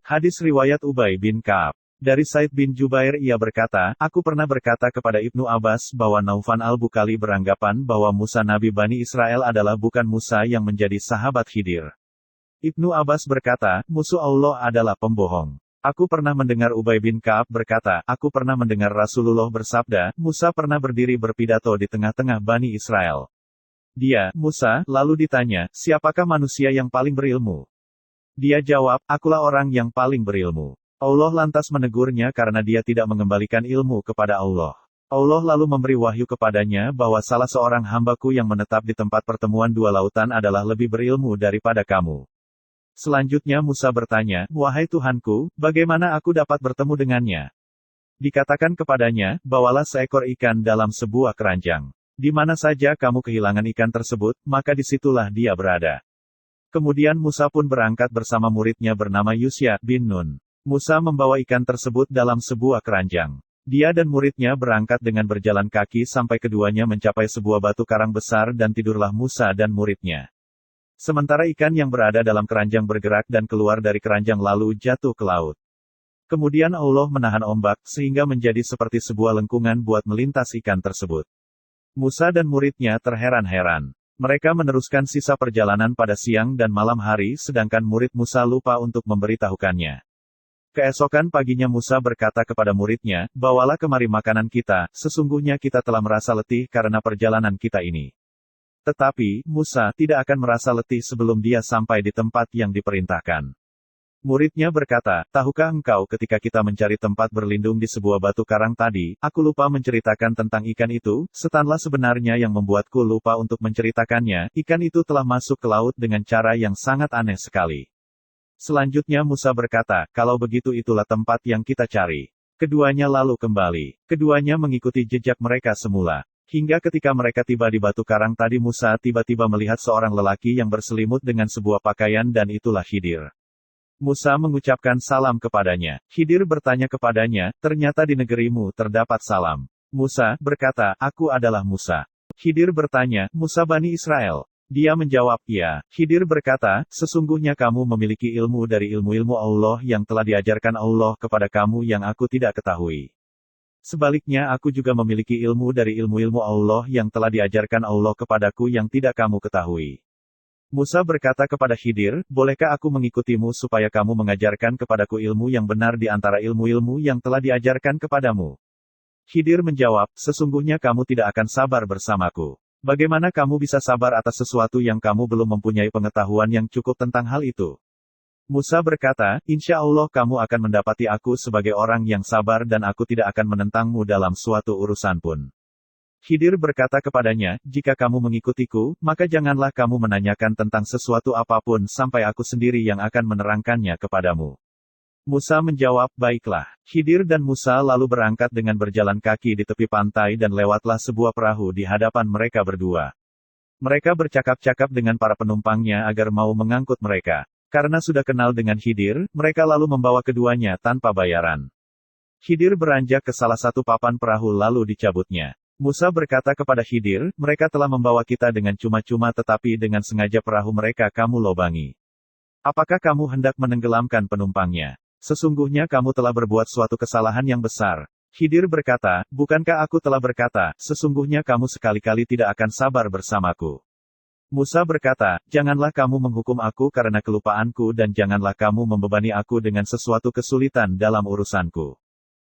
Hadis riwayat Ubay bin Ka'ab. Dari Said bin Jubair ia berkata, aku pernah berkata kepada Ibnu Abbas bahwa Naufan al-Bukali beranggapan bahwa Musa Nabi Bani Israel adalah bukan Musa yang menjadi sahabat Khidir. Ibnu Abbas berkata, musuh Allah adalah pembohong. Aku pernah mendengar Ubay bin Ka'ab berkata, aku pernah mendengar Rasulullah bersabda, Musa pernah berdiri berpidato di tengah-tengah Bani Israel. Dia, Musa, lalu ditanya, siapakah manusia yang paling berilmu? Dia jawab, akulah orang yang paling berilmu. Allah lantas menegurnya karena dia tidak mengembalikan ilmu kepada Allah. Allah lalu memberi wahyu kepadanya bahwa salah seorang hambaku yang menetap di tempat pertemuan dua lautan adalah lebih berilmu daripada kamu. Selanjutnya Musa bertanya, wahai Tuhanku, bagaimana aku dapat bertemu dengannya? Dikatakan kepadanya, bawalah seekor ikan dalam sebuah keranjang. Di mana saja kamu kehilangan ikan tersebut, maka disitulah dia berada. Kemudian Musa pun berangkat bersama muridnya bernama Yusya bin Nun. Musa membawa ikan tersebut dalam sebuah keranjang. Dia dan muridnya berangkat dengan berjalan kaki sampai keduanya mencapai sebuah batu karang besar dan tidurlah Musa dan muridnya. Sementara ikan yang berada dalam keranjang bergerak dan keluar dari keranjang lalu jatuh ke laut. Kemudian Allah menahan ombak, sehingga menjadi seperti sebuah lengkungan buat melintas ikan tersebut. Musa dan muridnya terheran-heran. Mereka meneruskan sisa perjalanan pada siang dan malam hari sedangkan murid Musa lupa untuk memberitahukannya. Keesokan paginya Musa berkata kepada muridnya, bawalah kemari makanan kita, sesungguhnya kita telah merasa letih karena perjalanan kita ini. Tetapi, Musa tidak akan merasa letih sebelum dia sampai di tempat yang diperintahkan. Muridnya berkata, tahukah engkau ketika kita mencari tempat berlindung di sebuah batu karang tadi, aku lupa menceritakan tentang ikan itu, setanlah sebenarnya yang membuatku lupa untuk menceritakannya, ikan itu telah masuk ke laut dengan cara yang sangat aneh sekali. Selanjutnya Musa berkata, kalau begitu itulah tempat yang kita cari. Keduanya lalu kembali. Keduanya mengikuti jejak mereka semula. Hingga ketika mereka tiba di batu karang tadi Musa tiba-tiba melihat seorang lelaki yang berselimut dengan sebuah pakaian dan itulah Khidir. Musa mengucapkan salam kepadanya. Khidir bertanya kepadanya, ternyata di negerimu terdapat salam. Musa berkata, aku adalah Musa. Khidir bertanya, Musa Bani Israel? Dia menjawab, ya. Khidir berkata, sesungguhnya kamu memiliki ilmu dari ilmu-ilmu Allah yang telah diajarkan Allah kepada kamu yang aku tidak ketahui. Sebaliknya aku juga memiliki ilmu dari ilmu-ilmu Allah yang telah diajarkan Allah kepadaku yang tidak kamu ketahui. Musa berkata kepada Khidir, bolehkah aku mengikutimu supaya kamu mengajarkan kepadaku ilmu yang benar di antara ilmu-ilmu yang telah diajarkan kepadamu? Khidir menjawab, sesungguhnya kamu tidak akan sabar bersamaku. Bagaimana kamu bisa sabar atas sesuatu yang kamu belum mempunyai pengetahuan yang cukup tentang hal itu? Musa berkata, insya Allah kamu akan mendapati aku sebagai orang yang sabar dan aku tidak akan menentangmu dalam suatu urusan pun. Khidir berkata kepadanya, jika kamu mengikutiku, maka janganlah kamu menanyakan tentang sesuatu apapun sampai aku sendiri yang akan menerangkannya kepadamu. Musa menjawab, baiklah. Khidir dan Musa lalu berangkat dengan berjalan kaki di tepi pantai dan lewatlah sebuah perahu di hadapan mereka berdua. Mereka bercakap-cakap dengan para penumpangnya agar mau mengangkut mereka. Karena sudah kenal dengan Khidir, mereka lalu membawa keduanya tanpa bayaran. Khidir beranjak ke salah satu papan perahu lalu dicabutnya. Musa berkata kepada Khidir, mereka telah membawa kita dengan cuma-cuma tetapi dengan sengaja perahu mereka kamu lobangi. Apakah kamu hendak menenggelamkan penumpangnya? Sesungguhnya kamu telah berbuat suatu kesalahan yang besar. Khidir berkata, bukankah aku telah berkata, sesungguhnya kamu sekali-kali tidak akan sabar bersamaku. Musa berkata, janganlah kamu menghukum aku karena kelupaanku dan janganlah kamu membebani aku dengan sesuatu kesulitan dalam urusanku.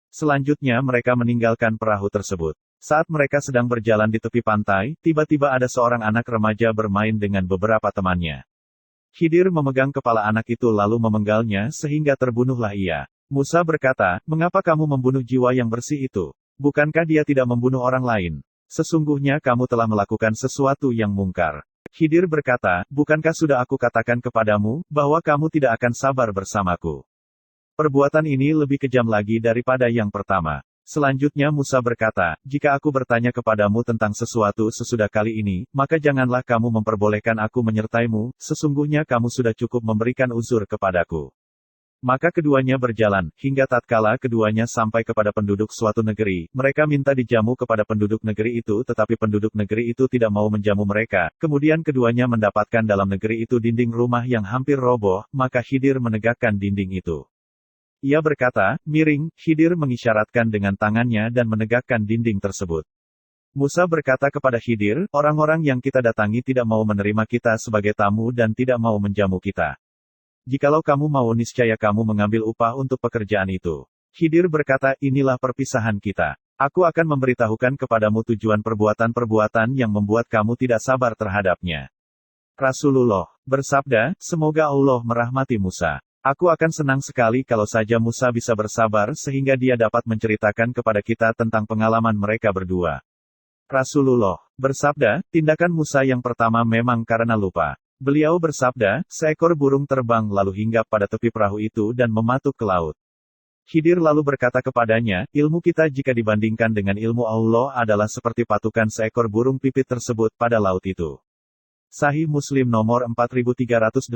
Selanjutnya mereka meninggalkan perahu tersebut. Saat mereka sedang berjalan di tepi pantai, tiba-tiba ada seorang anak remaja bermain dengan beberapa temannya. Khidir memegang kepala anak itu lalu memenggalnya sehingga terbunuhlah ia. Musa berkata, mengapa kamu membunuh jiwa yang bersih itu? Bukankah dia tidak membunuh orang lain? Sesungguhnya kamu telah melakukan sesuatu yang mungkar. Khidir berkata, bukankah sudah aku katakan kepadamu, bahwa kamu tidak akan sabar bersamaku? Perbuatan ini lebih kejam lagi daripada yang pertama. Selanjutnya Musa berkata, jika aku bertanya kepadamu tentang sesuatu sesudah kali ini, maka janganlah kamu memperbolehkan aku menyertaimu, sesungguhnya kamu sudah cukup memberikan uzur kepadaku. Maka keduanya berjalan, hingga tatkala keduanya sampai kepada penduduk suatu negeri, mereka minta dijamu kepada penduduk negeri itu tetapi penduduk negeri itu tidak mau menjamu mereka, kemudian keduanya mendapatkan dalam negeri itu dinding rumah yang hampir roboh, maka Khidir menegakkan dinding itu. Ia berkata, miring, Khidir mengisyaratkan dengan tangannya dan menegakkan dinding tersebut. Musa berkata kepada Khidir, orang-orang yang kita datangi tidak mau menerima kita sebagai tamu dan tidak mau menjamu kita. Jikalau kamu mau niscaya kamu mengambil upah untuk pekerjaan itu. Khidir berkata, inilah perpisahan kita. Aku akan memberitahukan kepadamu tujuan perbuatan-perbuatan yang membuat kamu tidak sabar terhadapnya. Rasulullah bersabda, semoga Allah merahmati Musa. Aku akan senang sekali kalau saja Musa bisa bersabar sehingga dia dapat menceritakan kepada kita tentang pengalaman mereka berdua. Rasulullah bersabda, tindakan Musa yang pertama memang karena lupa. Beliau bersabda, seekor burung terbang lalu hinggap pada tepi perahu itu dan mematuk ke laut. Khidir lalu berkata kepadanya, ilmu kita jika dibandingkan dengan ilmu Allah adalah seperti patukan seekor burung pipit tersebut pada laut itu. Sahih Muslim nomor 4385.